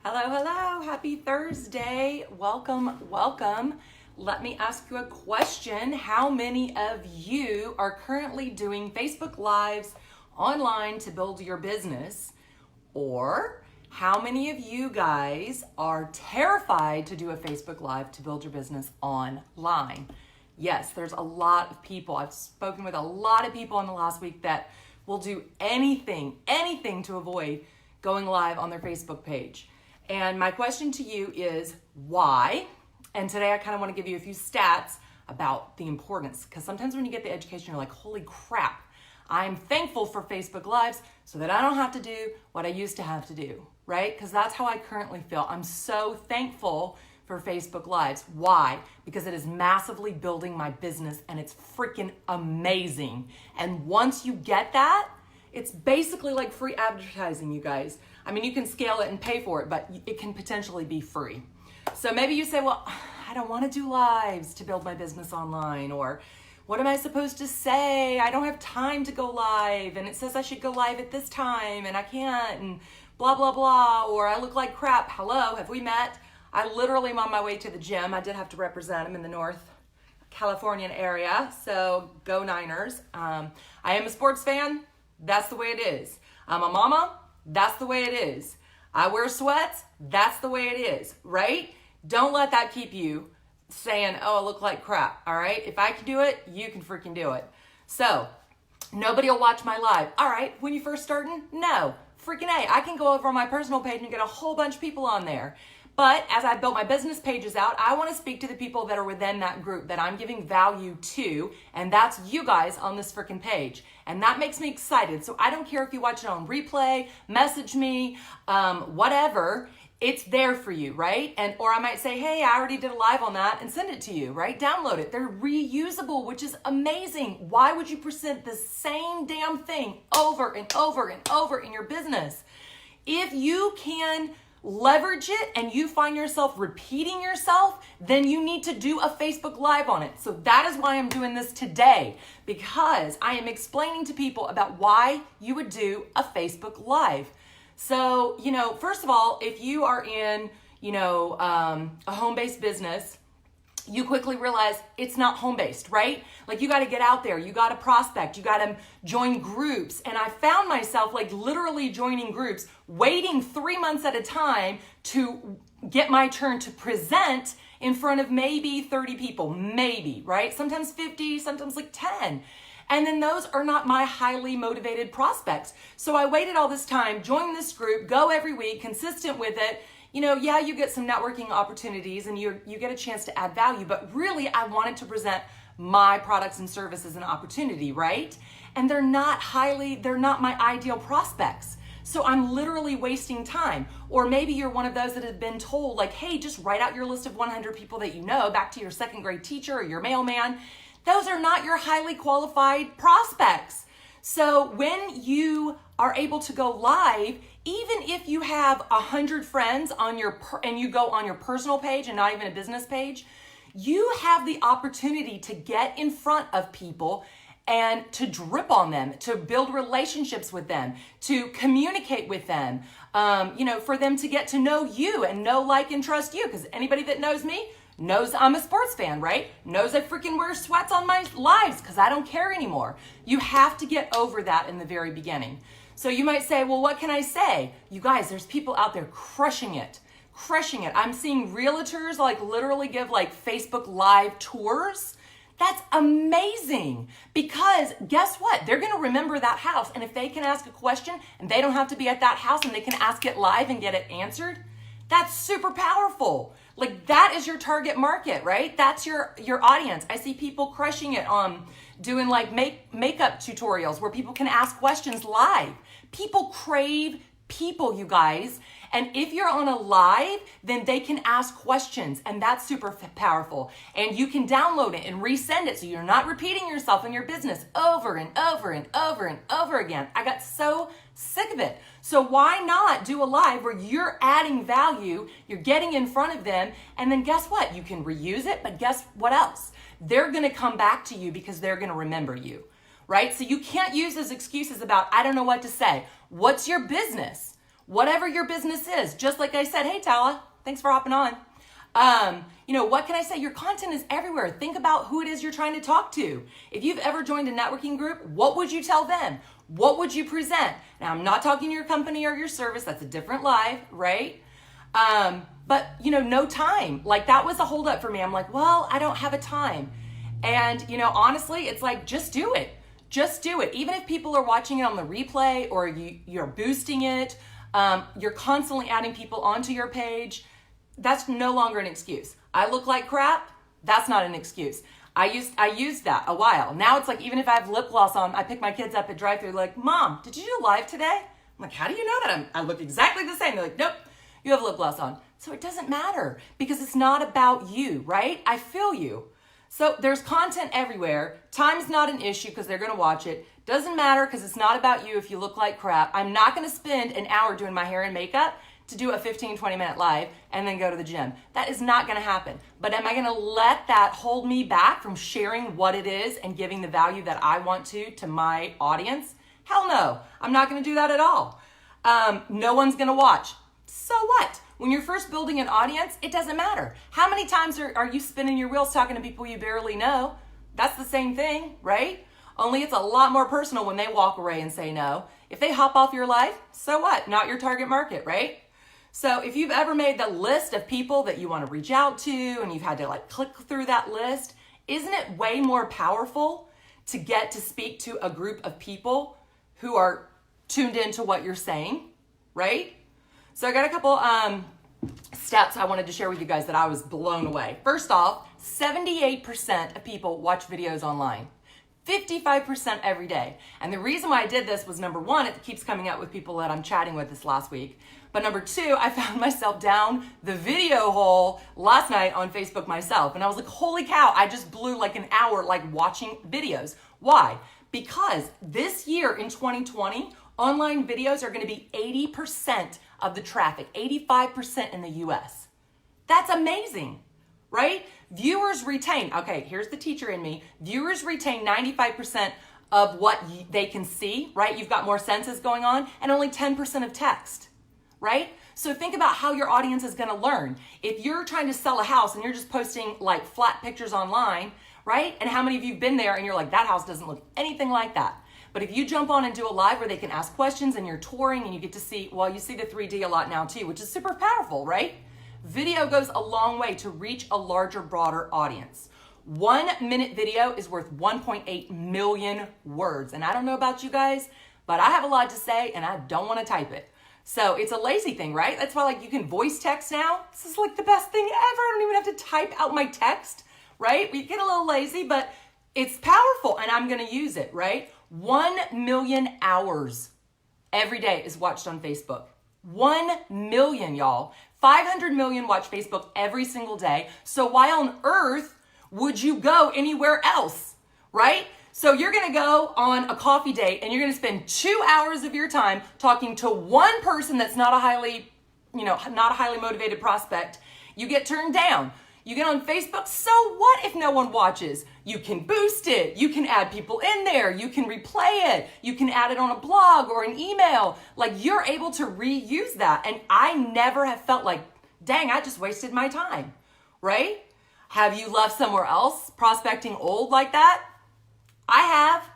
Hello, hello. Happy Thursday. Welcome. Let me ask you a question. How many of you are currently doing Facebook Lives online to build your business? Or how many of you guys are terrified to do a Facebook Live to build your business online? Yes, there's a lot of people. I've spoken with a lot of people in the last week that will do anything to avoid going live on their Facebook page. And my question to you is why? And today I kind of want to give you a few stats about the importance, because sometimes when you get the education, you're like, holy crap, I'm thankful for Facebook Lives so that I don't have to do what I used to have to do, right? Because that's how I currently feel. I'm so thankful for Facebook Lives. Why? Because it is massively building my business and it's freaking amazing. And once you get that, it's basically like free advertising, you guys. I mean, you can scale it and pay for it, but it can potentially be free. So maybe you say, well, I don't want to do lives to build my business online, or what am I supposed to say? I don't have time to go live, and it says I should go live at this time, and I can't, and blah, blah, blah, or I look like crap. Hello, have we met? I literally am on my way to the gym. I did have to represent them in the North Californian area, so go Niners. I am a sports fan. That's the way it is. I'm a mama. That's the way it is. I wear sweats. That's the way it is, right? Don't let that keep you saying, oh, I look like crap, all right? If I can do it, you can freaking do it. So nobody will watch my live. All right, when you first starting? No, freaking A. I can go over on my personal page and get a whole bunch of people on there. But as I built my business pages out, I want to speak to the people that are within that group that I'm giving value to, and that's you guys on this freaking page. And that makes me excited. So I don't care if you watch it on replay, message me, whatever, it's there for you, right? And or I might say, hey, I already did a live on that and send it to you, right? Download it. They're reusable, which is amazing. Why would you present the same damn thing over and over and over in your business? If you can leverage it and you find yourself repeating yourself, then you need to do a Facebook Live on it. So that is why I'm doing this today, because I am explaining to people about why you would do a Facebook Live. So, first of all, if you are in, a home-based business, you quickly realize it's not home-based, right? Like you got to get out there, you got to prospect, you got to join groups. And I found myself like literally joining groups, waiting 3 months at a time to get my turn to present in front of maybe 30 people, maybe, right? Sometimes 50, sometimes like 10. And then those are not my highly motivated prospects. So I waited all this time, joined this group, go every week, consistent with it. You get some networking opportunities and you get a chance to add value, but really I wanted to present my products and services and opportunity, right? And they're not my ideal prospects. So I'm literally wasting time. Or maybe you're one of those that have been told like, hey, just write out your list of 100 people that you know, back to your second grade teacher or your mailman. Those are not your highly qualified prospects. So when you are able to go live, even if you have 100 friends and you go on your personal page and not even a business page, you have the opportunity to get in front of people and to drip on them, to build relationships with them, to communicate with them, for them to get to know you and know, like, and trust you. Because anybody that knows me knows I'm a sports fan, right? Knows I freaking wear sweats on my lives because I don't care anymore. You have to get over that in the very beginning. So you might say, well, what can I say? You guys, there's people out there crushing it. I'm seeing realtors like literally give like Facebook Live tours. That's amazing, because guess what? They're going to remember that house. And if they can ask a question and they don't have to be at that house and they can ask it live and get it answered, that's super powerful. Like that is your target market, right? That's your audience. I see people crushing it on doing like makeup tutorials where people can ask questions live. People crave people, you guys. And if you're on a live, then they can ask questions, and that's super powerful. And you can download it and resend it so you're not repeating yourself in your business over and over and over and over again. I got so sick of it. So why not do a live where you're adding value, you're getting in front of them, and then guess what? You can reuse it, but guess what else? They're going to come back to you because they're going to remember you, right? So you can't use those excuses about, I don't know what to say. What's your business? Whatever your business is, just like I said, hey Tala, thanks for hopping on. What can I say? Your content is everywhere. Think about who it is you're trying to talk to. If you've ever joined a networking group, what would you tell them? What would you present? Now, I'm not talking to your company or your service. That's a different live, right? But no time. Like that was a holdup for me. I'm like, well, I don't have a time. And, honestly, it's like, just do it. Just do it. Even if people are watching it on the replay or you're boosting it, you're constantly adding people onto your page. That's no longer an excuse. I look like crap. That's not an excuse. I used that a while. Now it's like, even if I have lip gloss on, I pick my kids up at drive-thru like, Mom, did you do live today? I'm like, how do you know that? I look exactly the same. They're like, nope, you have lip gloss on. So it doesn't matter because it's not about you, right? I feel you. So there's content everywhere. Time's not an issue because they're going to watch it. Doesn't matter because it's not about you if you look like crap. I'm not going to spend an hour doing my hair and makeup to do a 15, 20-minute live and then go to the gym. That is not going to happen. But am I going to let that hold me back from sharing what it is and giving the value that I want to my audience? Hell no. I'm not going to do that at all. No one's going to watch. So what? When you're first building an audience, it doesn't matter. How many times are you spinning your wheels talking to people you barely know? That's the same thing, right? Only it's a lot more personal when they walk away and say no. If they hop off your life, so what? Not your target market, right? So if you've ever made the list of people that you want to reach out to and you've had to click through that list, isn't it way more powerful to get to speak to a group of people who are tuned into what you're saying, right? So I got a couple stats I wanted to share with you guys that I was blown away. First off, 78% of people watch videos online. 55% every day. And the reason why I did this was, number one, it keeps coming out with people that I'm chatting with this last week. But number two, I found myself down the video hole last night on Facebook myself. And I was like, holy cow, I just blew like an hour watching videos. Why? Because this year in 2020, online videos are going to be 80% of the traffic, 85% in the US. That's amazing, right? Viewers retain, okay, here's the teacher in me. Viewers retain 95% of what they can see, right? You've got more senses going on, and only 10% of text, right? So think about how your audience is going to learn. If you're trying to sell a house and you're just posting flat pictures online, right? And how many of you have been there and you're like, that house doesn't look anything like that. But if you jump on and do a live where they can ask questions and you're touring and you get to see, well, you see the 3D a lot now too, which is super powerful, right? Video goes a long way to reach a larger, broader audience. 1 minute video is worth 1.8 million words. And I don't know about you guys, but I have a lot to say and I don't want to type it. So it's a lazy thing, right? That's why you can voice text now. This is the best thing ever. I don't even have to type out my text, right? We get a little lazy, but it's powerful and I'm going to use it, right? 1 million hours every day is watched on Facebook. 1 million, y'all. 500 million watch Facebook every single day. So why on earth would you go anywhere else, right? So you're going to go on a coffee date and you're going to spend 2 hours of your time talking to one person that's not a highly motivated prospect. You get turned down. You get on Facebook, so what if no one watches? You can boost it. You can add people in there. You can replay it. You can add it on a blog or an email. You're able to reuse that. And I never have felt like, dang, I just wasted my time, right? Have you left somewhere else prospecting old like that? I have.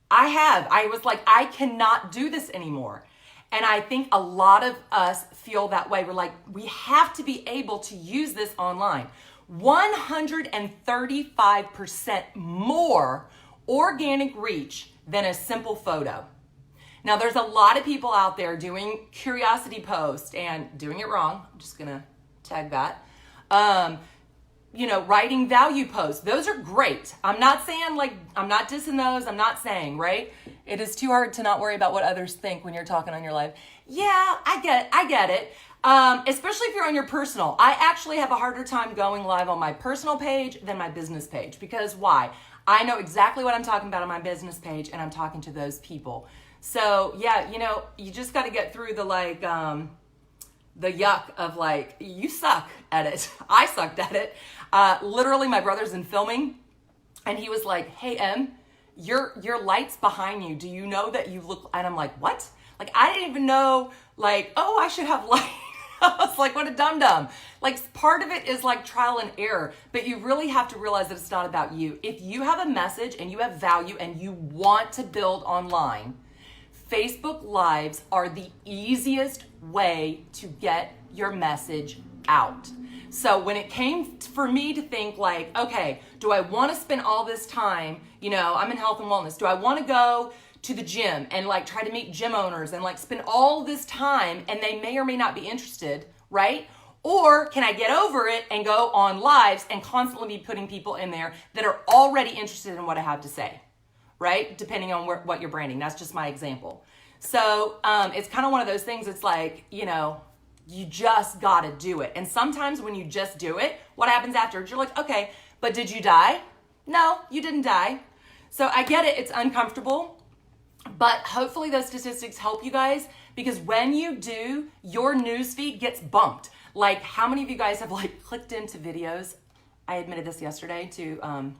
I was like, I cannot do this anymore. And I think a lot of us feel that way. We're like, we have to be able to use this online. 135% more organic reach than a simple photo. Now, there's a lot of people out there doing curiosity posts and doing it wrong. I'm just going to tag that. Writing value posts. Those are great. I'm not saying I'm not dissing those. I'm not saying, right? It is too hard to not worry about what others think when you're talking on your live. Yeah, I get it. Especially if you're on your personal. I actually have a harder time going live on my personal page than my business page. Because why? I know exactly what I'm talking about on my business page and I'm talking to those people. So yeah, you just got to get through the yuck of you suck at it. I sucked at it. Literally my brother's in filming and he was like, hey, Em, your light's behind you. Do you know that you look, and I'm like, what? I didn't even know like, oh, I should have liked. I was like, what a dum-dum. Like, part of it is like trial and error, but you really have to realize that it's not about you. If you have a message and you have value and you want to build online, Facebook Lives are the easiest way to get your message out. So when it came for me to think like, okay, do I want to spend all this time, I'm in health and wellness. Do I want to go to the gym and like try to meet gym owners and like spend all this time and they may or may not be interested, right? Or can I get over it and go on lives and constantly be putting people in there that are already interested in what I have to say, right? Depending on what you're branding. That's just my example. So it's kind of one of those things. It's like, you just got to do it. And sometimes when you just do it, what happens afterwards? You're like, okay, but did you die? No, you didn't die. So I get it. It's uncomfortable. But hopefully those statistics help you guys, because when you do, your newsfeed gets bumped. Like, how many of you guys have like clicked into videos? I admitted this yesterday to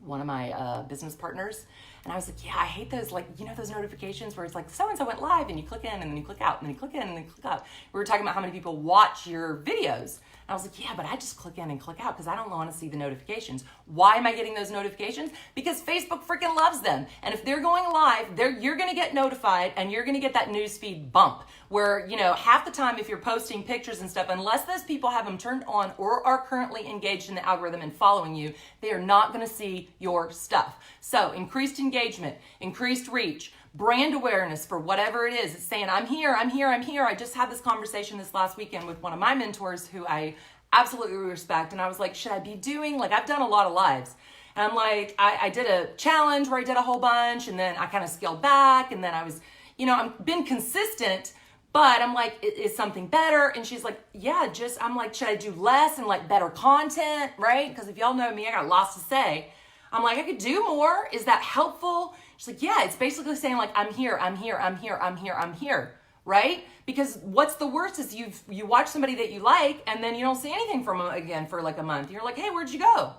one of my business partners. And I was like, yeah, I hate those, like, those notifications where it's like, so-and-so went live and you click in and then you click out and then you click in and then you click out. We were talking about how many people watch your videos. And I was like, yeah, but I just click in and click out because I don't want to see the notifications. Why am I getting those notifications? Because Facebook freaking loves them. And if they're going live, you're going to get notified and you're going to get that newsfeed bump where, half the time if you're posting pictures and stuff, unless those people have them turned on or are currently engaged in the algorithm and following you, they are not going to see your stuff. So increased engagement, increased reach, brand awareness for whatever it is. It's saying, I'm here, I'm here, I'm here. I just had this conversation this last weekend with one of my mentors who I absolutely respect. And I was like, should I be doing, like, I've done a lot of lives. And I'm like, I did a challenge where I did a whole bunch and then I kind of scaled back. And then I was, I've been consistent, but I'm like, is something better? And she's like, yeah, I'm like, should I do less and like better content, right? Because if y'all know me, I got lots to say. I'm like, I could do more. Is that helpful? She's like, yeah, it's basically saying like, I'm here, I'm here, I'm here, I'm here, I'm here, right? Because what's the worst is you watch somebody that you like and then you don't see anything from them again for like a month. You're like, hey, where'd you go,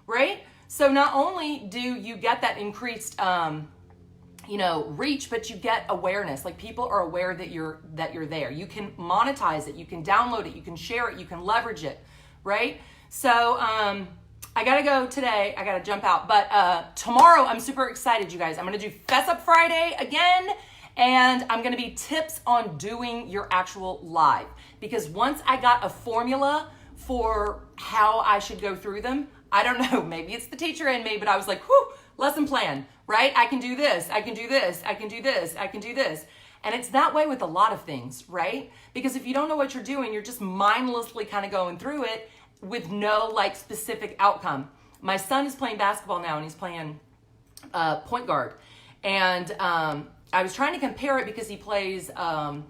right? So not only do you get that increased, reach, but you get awareness. Like, people are aware that you're there. You can monetize it. You can download it. You can share it. You can leverage it, right? So, I gotta go today. I gotta jump out. But tomorrow, I'm super excited, you guys. I'm gonna do Fess Up Friday again, and I'm gonna be tips on doing your actual live. Because once I got a formula for how I should go through them, I don't know, maybe it's the teacher in me, but I was like, whew, lesson plan, right? I can do this, I can do this, I can do this, I can do this. And it's that way with a lot of things, right? Because if you don't know what you're doing, you're just mindlessly kind of going through it with no like specific outcome. My son is playing basketball now and he's playing point guard. And I was trying to compare it because he plays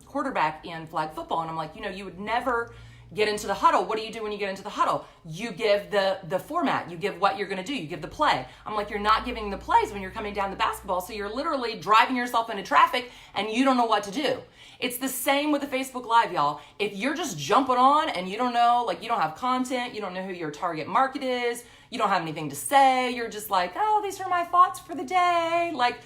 quarterback in flag football. And I'm like, you would never get into the huddle. What do you do when you get into the huddle? You give the format. You give what you're going to do. You give the play. I'm like, you're not giving the plays when you're coming down the basketball. So you're literally driving yourself into traffic and you don't know what to do. It's the same with the Facebook Live, y'all. If you're just jumping on and you don't know, like, you don't have content, you don't know who your target market is, you don't have anything to say, you're just like, oh, these are my thoughts for the day. Like,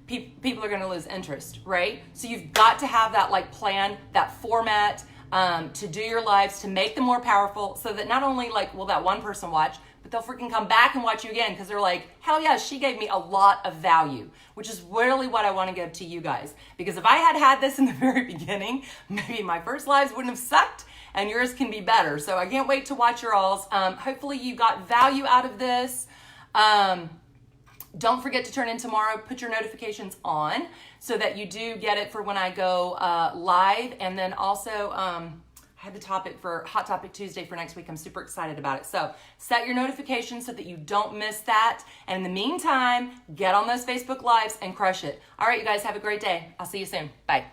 people are going to lose interest, right? So you've got to have that like plan, that format, to do your lives, to make them more powerful, so that not only like will that one person watch, but they'll freaking come back and watch you again because they're like, hell yeah, she gave me a lot of value, which is really what I want to give to you guys. Because if I had this in the very beginning, maybe my first lives wouldn't have sucked and yours can be better. So I can't wait to watch your alls. Hopefully you got value out of this. Don't forget to turn in tomorrow. Put your notifications on so that you do get it for when I go live. And then also, I had the topic for Hot Topic Tuesday for next week. I'm super excited about it. So set your notifications so that you don't miss that. And in the meantime, get on those Facebook Lives and crush it. All right, you guys, have a great day. I'll see you soon. Bye.